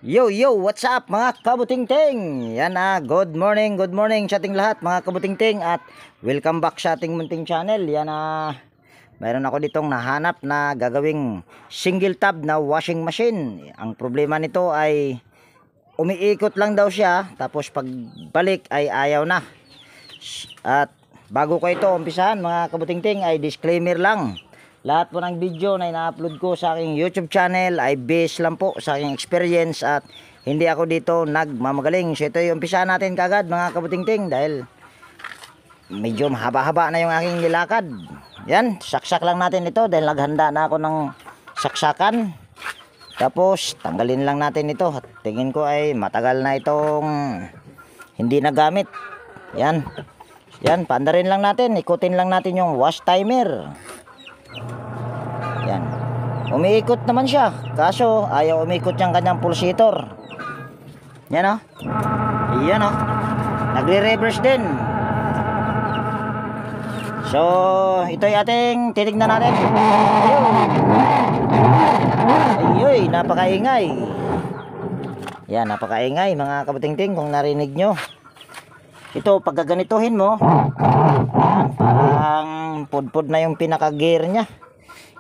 Yo, what's up mga kabutingting? Yan good morning sa ating lahat mga kabutingting at welcome back sa ating munting channel. Yan mayroon ako ditong nahanap na gagawing single tab na washing machine. Ang problema nito ay umiikot lang daw siya, tapos pagbalik ay ayaw na. At bago ko ito umpisahan mga kabutingting ay disclaimer lang. Lahat po ng video na ina-upload ko sa aking YouTube channel ay based lang po sa aking experience at hindi ako dito nagmamagaling. So ito yung umpisahan natin kagad mga kabutingting dahil medyo mahaba-haba na yung aking nilakad. Yan, saksak lang natin ito dahil naghanda na ako ng saksakan. Tapos tanggalin lang natin ito at tingin ko ay matagal na itong hindi nagamit. Yan, paandarin lang natin, ikutin lang natin yung wash timer. Yan. Umiikot naman siya. Kaso ayaw umikot yung kanyang pulsator. Yan Yan Nagre-reverse din. So, ito ay ating titignan natin. Ayun, napakaingay. Yan, napakaingay mga kabutingting kung narinig nyo. Ito, pagkaganituhin mo, yan, parang pudpud na yung pinaka-gear niya.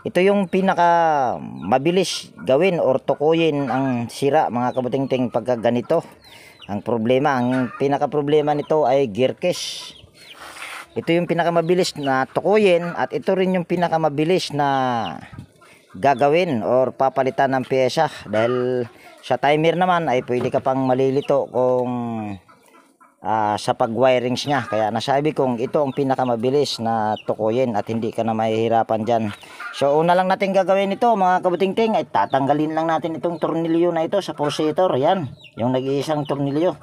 Ito yung pinaka mabilis gawin or tukuyin ang sira mga kabutingting pagka ganito. Ang pinaka problema nito ay gear case. Ito yung pinaka mabilis na tukuyin at ito rin yung pinaka mabilis na gagawin or papalitan ng pyesa. Dahil sa timer naman ay pwede ka pang malilito kung sa pag-wirings niya. Kaya nasabi kong ito ang pinakamabilis na tukuyin at hindi ka na mahihirapan dyan. So una lang natin gagawin ito mga kabutingting ay tatanggalin lang natin itong tornilyo na ito sa pulsator. Yan, yung nag-iisang tornilyo.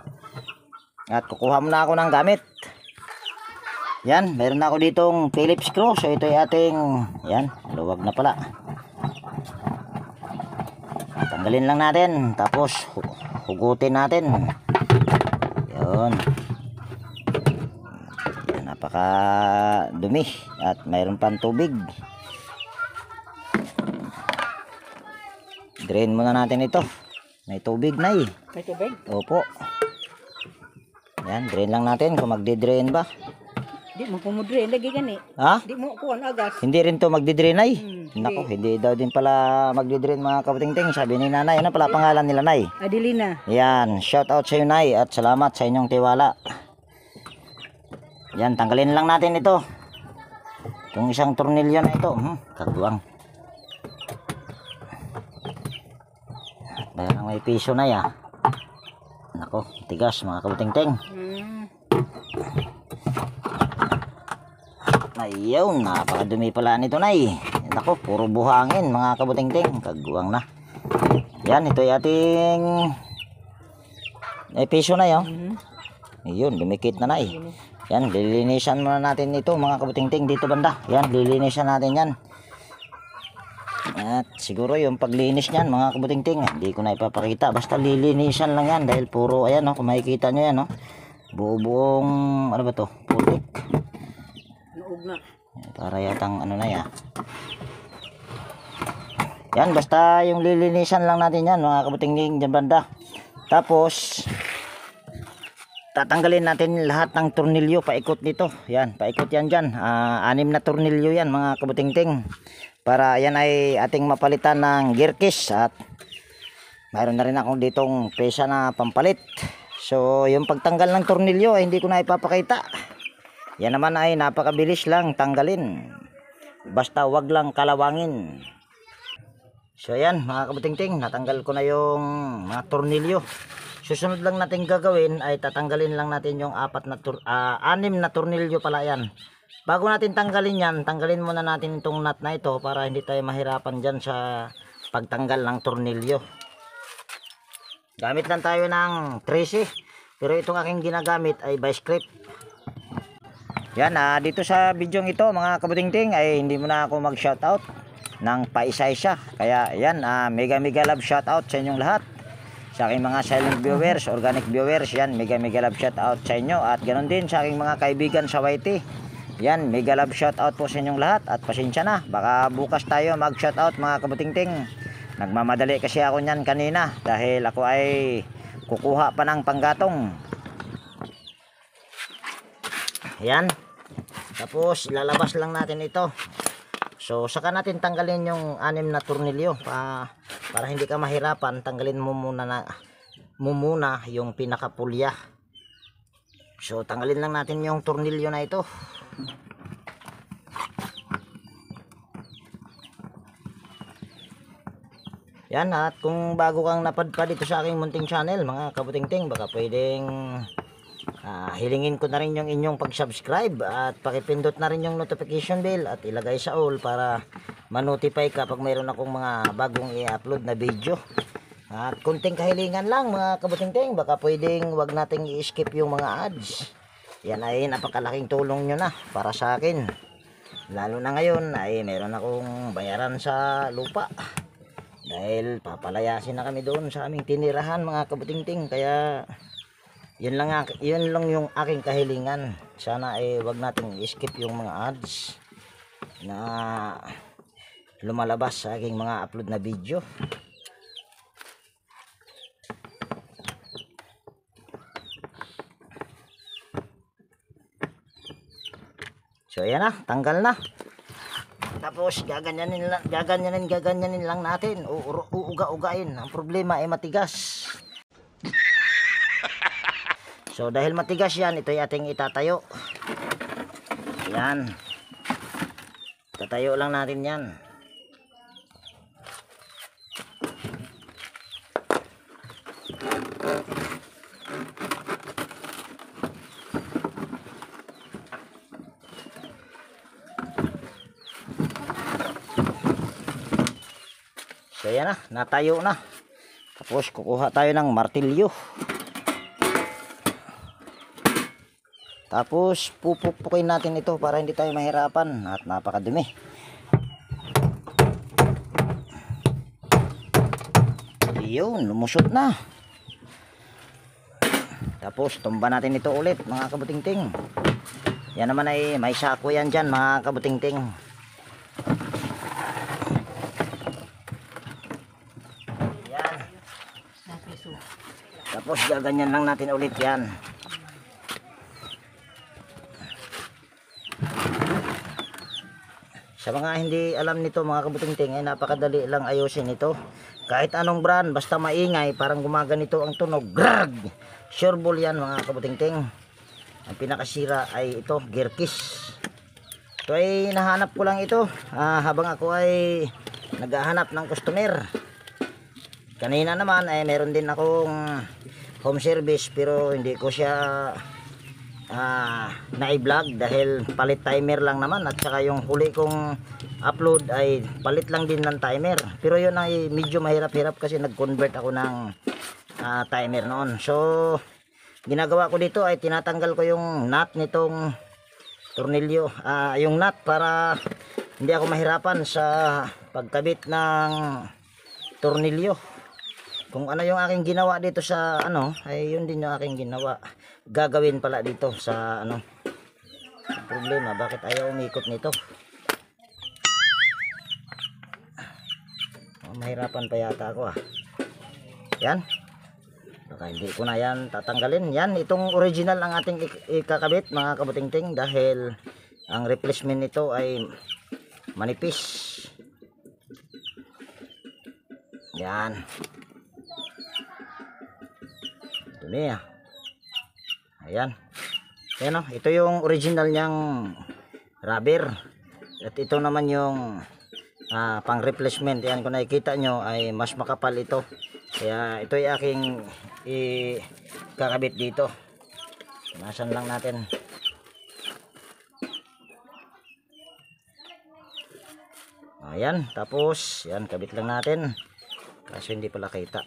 At kukuha muna ako ng gamit. Yan, meron na ako ditong Phillips screw. So ito ay ating, yan, luwag na pala. Tanggalin lang natin, tapos hugutin natin. Yun. Yan, napaka dumi at mayroon pang tubig. Drain muna natin ito. May tubig na eh. May tubig? Opo. Yan, drain lang natin kung magdi-drain ba. Di mo pumudrain lagi gani. Ha? Di mo kuan agas. Hindi rin to magdi-drain ay. Nako, Hindi daw din pala magdi-drain mga kabutingting. Sabi ni nanay, ano pala pangalan nila nay? Adelina. Yan, shout out sa iyo nay at salamat sa inyong tiwala. Yan, tanggalin lang natin ito. Itong isang tornilyo na ito. Kagwang. Dahil may piso na ya. Nako, tigas mga kabutingting. Ayaw, napakadumi pala nito nay. Nako, puro buhangin mga kabutingting. Kagwang na. Yan, ito ay ating piso na yun. Ayun, dumikit na nay. Yan, lilinisan muna natin ito mga kabutingting dito banda. Yan, lilinisan natin yan. At siguro yung paglinis niyan mga kabutingting, hindi ko na ipapakita. Basta lilinisan lang yan dahil puro, ayan kung makikita nyo yan buong, ano ba to? Putik. Na. Para yatang ano na yan. Yan, basta yung lilinisan lang natin yan mga kabutingting dyan banda. Tapos tatanggalin natin lahat ng tornilyo paikot nito. Yan, paikot yan dyan. 6 na tornilyo yan mga kabutingting. Para yan ay ating mapalitan ng gear case. At mayroon na rin akong ditong pesa na pampalit. So yung pagtanggal ng tornilyo ay hindi ko na ipapakita. Yan naman ay napakabilis lang tanggalin. Basta wag lang kalawangin. So yan mga kabutingting, natanggal ko na yung mga tornilyo. Susunod lang natin gagawin ay tatanggalin lang natin yung 6 na tornilyo pala yan. Bago natin tanggalin yan, tanggalin muna natin itong nut na ito para hindi tayo mahirapan dyan sa pagtanggal ng tornilyo. Gamit lang tayo ng 13, pero itong aking ginagamit ay vice grip. Yan, dito sa video ito mga kabutingting ay hindi muna ako mag shoutout ng paisa-isa. Kaya yan, mega love shoutout sa inyong lahat. Sa aking mga silent viewers, organic viewers, yan, mega love shoutout sa inyo. At ganoon din sa aking mga kaibigan sa YT. Yan, mega love shoutout po sa inyong lahat. At pasensya na, baka bukas tayo mag shoutout mga kabutingting. Nagmamadali kasi ako niyan kanina dahil ako ay kukuha pa ng panggatong. Ayan. Tapos ilalabas lang natin ito. So saka natin tanggalin yung 6 na tornilyo para hindi ka mahirapan. Tanggalin mo muna yung pinakapulya. So tanggalin lang natin yung tornilyo na ito. Yan, at kung bago kang napadpad dito sa aking munting channel mga kabutingting, baka pwedeng hilingin ko na rin yung inyong pag-subscribe at pakipindot na rin yung notification bell at ilagay sa all para ma-notify ka pag mayroon akong mga bagong i-upload na video. At kunting kahilingan lang mga kabutingting, baka pwedeng wag nating i-skip yung mga ads. Yan ay napakalaking tulong nyo na para sa akin. Lalo na ngayon ay meron akong bayaran sa lupa. Dahil papalayasin na kami doon sa aming tinirahan mga kabutingting. Kaya yun lang yung aking kahilingan. Sana ay wag nating i-skip yung mga ads na lumalabas sa aking mga upload na video. So ayan na, tanggal na. Tapos gaganyanin lang natin. Uuga-ugain. Ang problema ay matigas. So dahil matigas yan, ito ay ating itatayo. Ayan. Tatayo lang natin yan. So yan na, natayo na. Tapos kukuha tayo ng martilyo. Tapos pupukpukin natin ito para hindi tayo mahirapan at napakadumi. Yun, lumusot na. Tapos tumba natin ito ulit mga kabutingting. Yan naman ay may sako yan dyan mga kabutingting. Tapos gaganyan lang natin ulit yan. Sa mga hindi alam nito mga kabutingting, ay napakadali lang ayusin ito. Kahit anong brand, basta maingay, parang gumaganito ang tunog. Grrrg! Sure ball yan mga kabutingting. Ang pinakasira ay ito, gear kiss. Ito ay nahanap ko lang ito habang ako ay naghahanap ng customer. Kanina naman ay meron din akong home service pero hindi ko siya na-vlog dahil palit timer lang naman at saka yung huli kong upload ay palit lang din ng timer. Pero yun ay medyo mahirap-hirap kasi nag-convert ako ng timer noon. So ginagawa ko dito ay tinatanggal ko yung nut nitong tornilyo, yung nut para hindi ako mahirapan sa pagkabit ng tornilyo. Kung ano yung aking ginawa dito sa ay yun din yung aking ginawa. Gagawin pala dito sa problema, bakit ayaw umikot nito? Mahirapan pa yata ako Yan. Baka hindi ko na yan tatanggalin. Yan, itong original ang ating ikakabit mga kabutingting dahil ang replacement nito ay manipis. Yan. Dumi Ayan. Ayan ito yung original niyang rubber. At ito naman yung pang replacement. Yan, kung nakikita nyo ay mas makapal ito. Kaya ito ay aking ikakabit dito. Nasan lang natin. Ayan, tapos yan, kabit lang natin. Kaso hindi pala kita.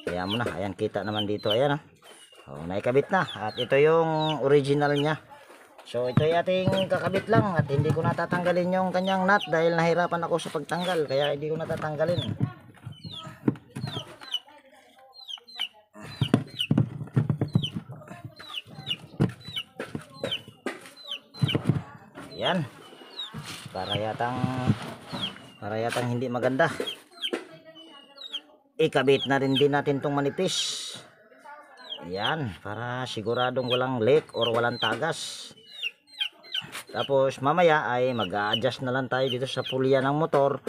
Kaya mo na, ayan, kita naman dito. Ayan naikabit na. At ito yung original nya. So ito ay ating kakabit lang. At hindi ko natatanggalin yung kanyang nut dahil nahirapan ako sa pagtanggal. Kaya hindi ko natatanggalin. Ayan. Para yatang hindi maganda. ikabit na rin din natin tong manipis. Yan, para siguradong walang leak or walang tagas. Tapos mamaya ay mag-a-adjust na lang tayo dito sa pulya ng motor,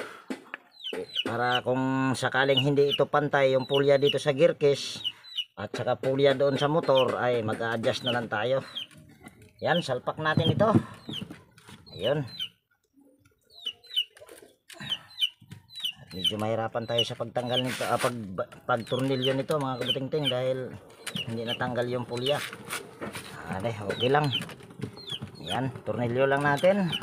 para kung sakaling hindi ito pantay yung pulya dito sa gear case at saka pulya doon sa motor, ay mag-a-adjust na lang tayo. Yan, salpak natin ito. Ayun. Medyo mahirapan tayo sa pagtanggal nito, pagtornilyo nito mga kabutingting, dahil hindi natanggal yung pulya. Okay lang. Yan, tornilyo lang natin.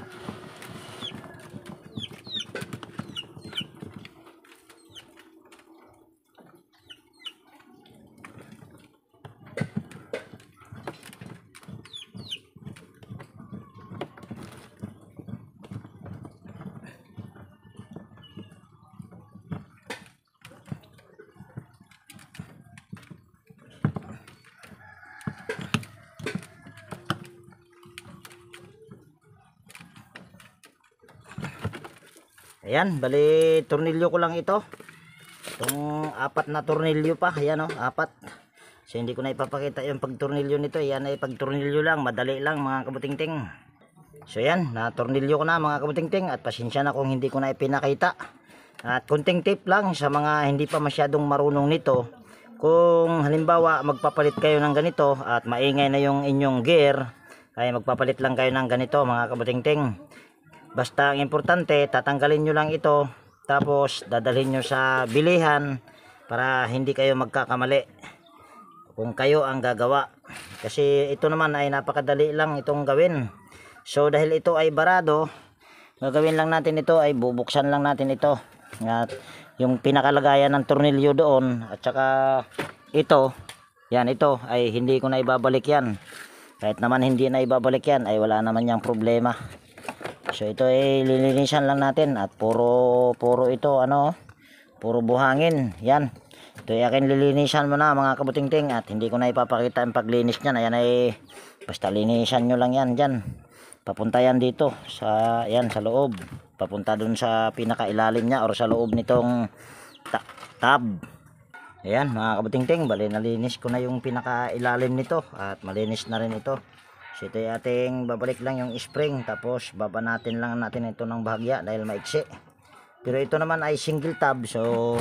Ayan, bali tornilyo ko lang ito. Itong 4 na tornilyo pa. Ayan o, 4. So hindi ko na ipapakita yung pagtornilyo nito. Ayan ay pagtornilyo lang, madali lang mga kabutingting. So ayan, na tornilyo ko na mga kabutingting. At pasensya na kung hindi ko na ipinakita. At konting tip lang sa mga hindi pa masyadong marunong nito. Kung halimbawa magpapalit kayo ng ganito at maingay na yung inyong gear, ay magpapalit lang kayo ng ganito mga kabutingting. Basta ang importante, tatanggalin nyo lang ito, tapos dadalhin nyo sa bilihan para hindi kayo magkakamali kung kayo ang gagawa. Kasi ito naman ay napakadali lang itong gawin. So dahil ito ay barado, gagawin lang natin ito ay bubuksan lang natin ito. At yung pinakalagayan ng tornilyo doon, at saka ito, yan, ito ay hindi ko na ibabalik yan. Kahit naman hindi na ibabalik yan, ay wala naman yang problema. So ito ay lilinisan lang natin at puro ito puro buhangin. Yan. Ito ay akin lilinisan muna mga kabutingting, at hindi ko na ipapakita ang paglinis niyan. Ayan ay basta linisan nyo lang yan diyan. Papunta yan dito sa sa loob. Papunta dun sa pinakailalim niya or sa loob nitong tab. Ayan mga kabutingting, bali nalinis ko na yung pinakailalim nito at malinis na rin ito. So ito ay ating babalik lang yung spring, tapos babanatin lang natin ito ng bahagya dahil maiksi. Pero ito naman ay single tab, so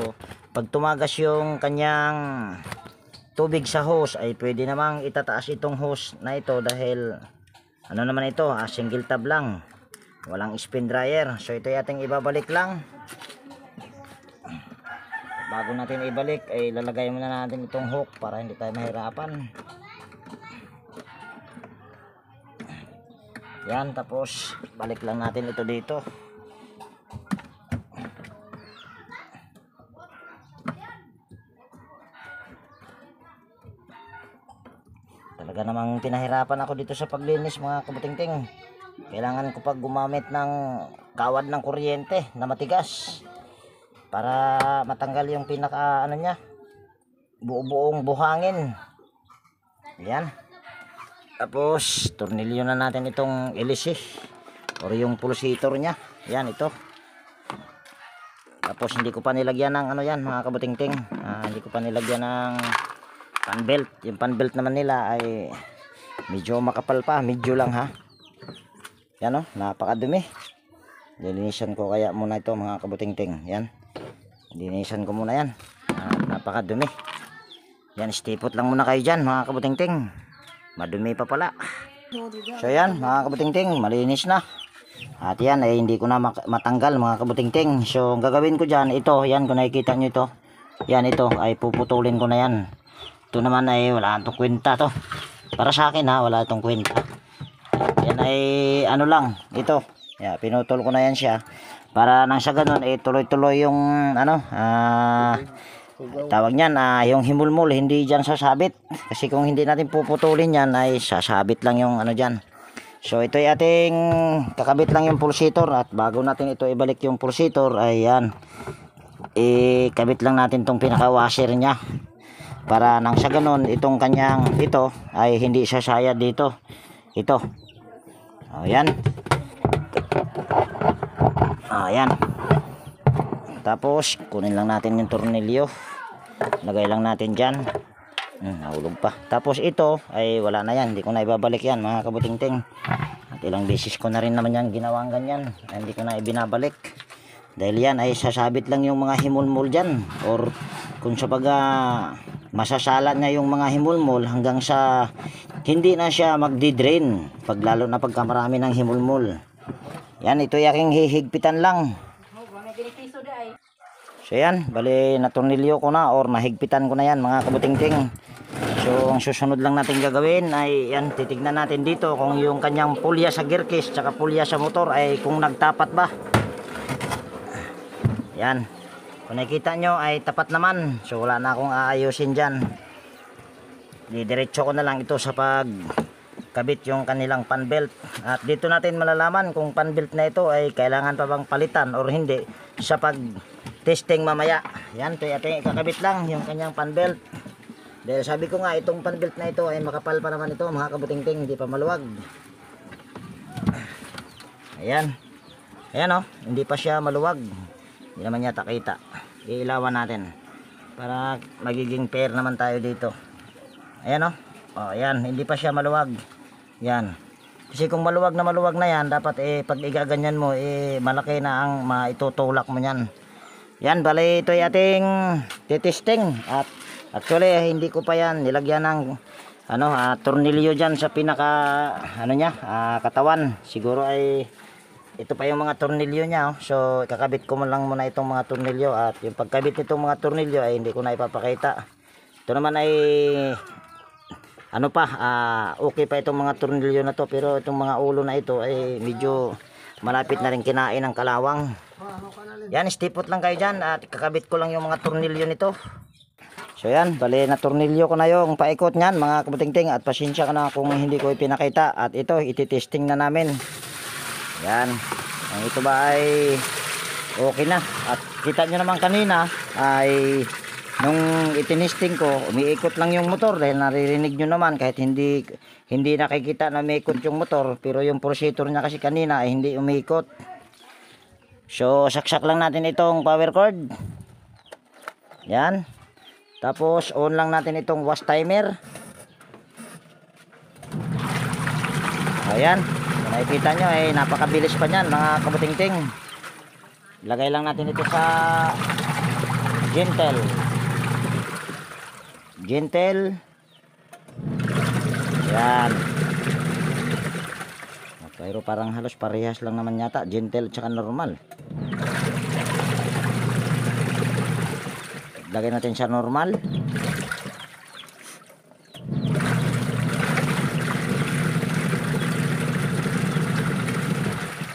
pag tumagas yung kanyang tubig sa hose ay pwede namang itataas itong hose na ito dahil naman ito, single tab lang, walang spin dryer. So ito ay ating ibabalik lang. Bago natin ibalik ay lalagay muna natin itong hook para hindi tayo mahirapan. Yan, tapos balik lang natin ito dito. Talaga namang pinahirapan ako dito sa paglinis mga kabutingting. Kailangan ko pag gumamit ng kawad ng kuryente na matigas para matanggal yung pinaka niya, buo-buong buhangin. Yan. Tapos tornilyo na natin itong LC or yung pulsator nya. Yan, ito. Tapos hindi ko pa nilagyan ng yan mga kabutingting. Hindi ko pa nilagyan ng pan belt. Yung pan belt naman nila ay medyo makapal pa, medyo lang ha. Yan napakadumi. Linisan ko kaya muna ito mga kabutingting. Yan. Linisan ko muna yan. Napakadumi. Yan, stipot lang muna kayo dyan mga kabutingting. Madumi pa pala. So yan mga kabutingting, malinis na. At yan ay hindi ko na matanggal mga kabutingting. So ang gagawin ko dyan, ito, yan kung nakikita nyo ito. Yan, ito ay puputulin ko na yan. Ito naman ay wala itong kwenta to. Para sa akin wala itong kwenta. Yan ay lang, ito. Yan, pinutol ko na yan siya. Para nang sa ganun tuloy-tuloy yung tawag niyan, yung himulmul hindi dyan sasabit. Kasi kung hindi natin puputulin yan ay sasabit lang yung dyan. So ito ay ating kakabit lang yung pulsator, at bago natin ito ibalik yung pulsator ay yan, ikabit lang natin tong pinaka washer nya para nang sa ganun itong kanyang ito ay hindi sasayad dito. Ito yan. Yan. Tapos kunin lang natin yung tornilyo. Lagay lang natin dyan. Nahulog pa. Tapos ito ay wala na yan. Hindi ko na ibabalik yan mga kabutingting. At ilang beses ko na rin naman yan ginawang ganyan. Hindi ko na ibinabalik. Dahil yan ay sasabit lang yung mga himulmul dyan. Or kung sa baga masasala niya yung mga himulmul hanggang sa hindi na siya magdi-drain. Lalo na pagka marami ng himulmul. Yan, ito yaking hihigpitan lang. So yan, bali natornilyo ko na or nahigpitan ko na yan mga kabutingting. So ang susunod lang natin gagawin ay yan, titignan natin dito kung yung kanyang pulya sa gearcase tsaka pulya sa motor ay kung nagtapat ba. Yan, kung nakikita nyo ay tapat naman. So wala na akong aayusin dyan. Didiretso ko na lang ito sa pagkabit yung kanilang pan belt. At dito natin malalaman kung pan belt na ito ay kailangan pa bang palitan or hindi sa pag testing mamaya. Yan, ito ating ikakabit lang yung kanyang pan belt. Dahil sabi ko nga itong pan belt na ito ay makapal pa naman ito mga kabutingting, hindi pa maluwag. Ayan. Ayan oh, hindi pa siya maluwag. Hindi naman yata kita. Iilawan natin para magiging pair naman tayo dito. Ayan oh. Oh, ayan, hindi pa siya maluwag. Yan. Kasi kung maluwag na yan, dapat pag igaganyan mo malaki na ang maitutulak mo niyan. Yan, bali ito ay ating titesting. At actually hindi ko pa yan nilagyan ng tornilyo dyan sa pinaka katawan. Siguro ay ito pa yung mga tornilyo niya. So kakabit ko lang muna itong mga tornilyo. At yung pagkabit nitong mga tornilyo ay hindi ko na ipapakita. Ito naman ay okay pa itong mga tornilyo na to. Pero itong mga ulo na ito ay medyo malapit na rin kinain ng kalawang. Yan, stipot lang kayo dyan at kakabit ko lang yung mga tornilyo nito. So yan, bali na tornilyo ko na yung paikot nyan mga kabutingting. At pasensya ka na kung hindi ko ipinakita. At ito, ititesting na namin. Yan, ang ito ba ay okay na. At kita nyo naman kanina ay nung itinesting ko, umiikot lang yung motor. Dahil naririnig nyo naman kahit hindi nakikita na umiikot yung motor. Pero yung procedure niya kasi kanina ay hindi umiikot. So saksak lang natin itong power cord. Yan. Tapos on lang natin itong wash timer. Ayan, nakikita nyo ay napakabilis pa niyan mga kabutingting. Lagay lang natin ito sa gentle. Yan. Pero parang halos parehas lang naman yata, gentle at saka normal. Lagay natin sa normal.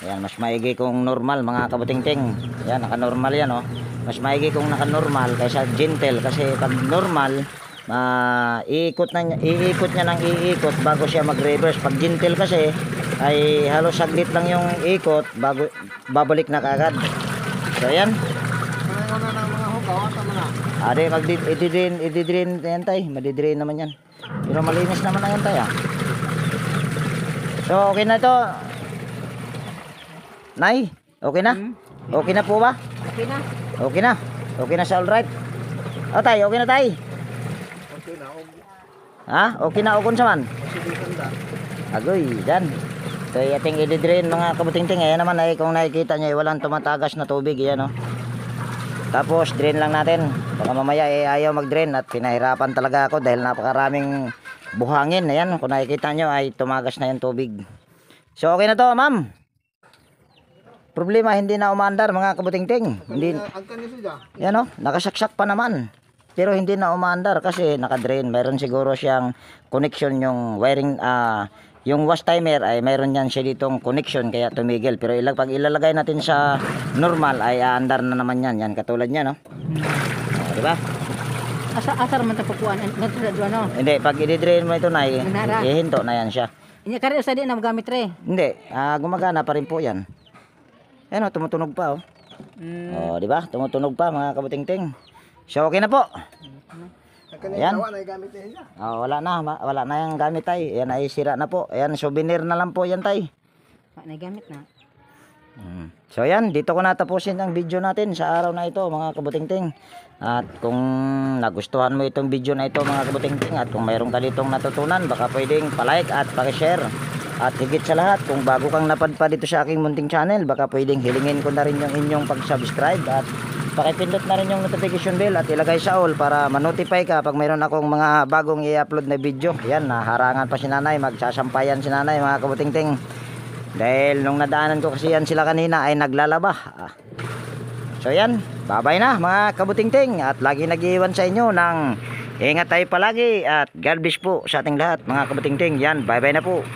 Ayan, mas maigi kung normal mga kabutingting. Ayan, naka-normal yan oh. Mas maigi kung naka-normal kaysa gentle. Kasi pag normal, iikot niya ng iikot bago siya mag-reverse. Pag gentle kasi ay halos saglit lang yung ikot bago babalik na kaagad. So ayan. Ade mag-i-drain yan tay, madi-drain naman yan. Pero malinis naman na yan tay ah. So okay na to. Nay, okay na? Okay na po ba? Okay na. Okay na. Okay na siya, all right. O tay, okay na tay. Okay na. Ha? Okay na ukon sa man. Agoy, dan. So ating i-drain mga kabutingting. Ayan naman ay kung nakikita nyo walang tumatagas na tubig. Ayan o. Tapos drain lang natin. Baka mamaya ayaw mag-drain at pinahirapan talaga ako dahil napakaraming buhangin. Ayan, kung nakikita nyo ay tumagas na yung tubig. So okay na to ma'am. Problema hindi na umaandar mga kabutingting. Hindi. Yan o, nakasaksak pa naman. Pero hindi na umaandar kasi naka-drain. Mayroon siguro siyang connection yung wiring yung wash timer ay mayroon yan siya ditong connection kaya tumigil. Pero pag ilalagay natin sa normal ay aandar na naman yan. Yan katulad niya no. Diba? Asar man ta pukuan ano? Hindi, pag i-drain mo ito na ihinto na yan siya. Inya kare usa di na magamit re. Hindi, gumagana pa rin po yan. Ayan o, tumutunog pa o. O, diba? Tumutunog pa mga kabutingting. So okay na po. Ayan. Wala na yung gamit tay. Ayan ay sira na po. Ayan, souvenir na lang po yan tay. Na gamit na. So yan, dito ko natapusin ang video natin sa araw na ito mga kabutingting. At kung nagustuhan mo itong video na ito mga kabutingting, at kung mayroon ka ditong natutunan, baka pwedeng palike at pakishare. At higit sa lahat, kung bago kang napadpad dito sa aking munting channel, baka pwedeng hilingin ko na rin yung inyong pag-subscribe at pakipindot na rin yung notification bell at ilagay sa all para ma-notify ka pag mayroon akong mga bagong i-upload na video. Yan, naharangan pa si nanay, magsasampayan si nanay mga kabutingting. Dahil nung nadaanan ko kasi yan sila kanina ay naglalaba. So yan, bye-bye na mga kabutingting. At lagi nag-iwan sa inyo ng ingat tayo palagi. At God bless po sa ating lahat mga kabutingting. Yan, bye-bye na po.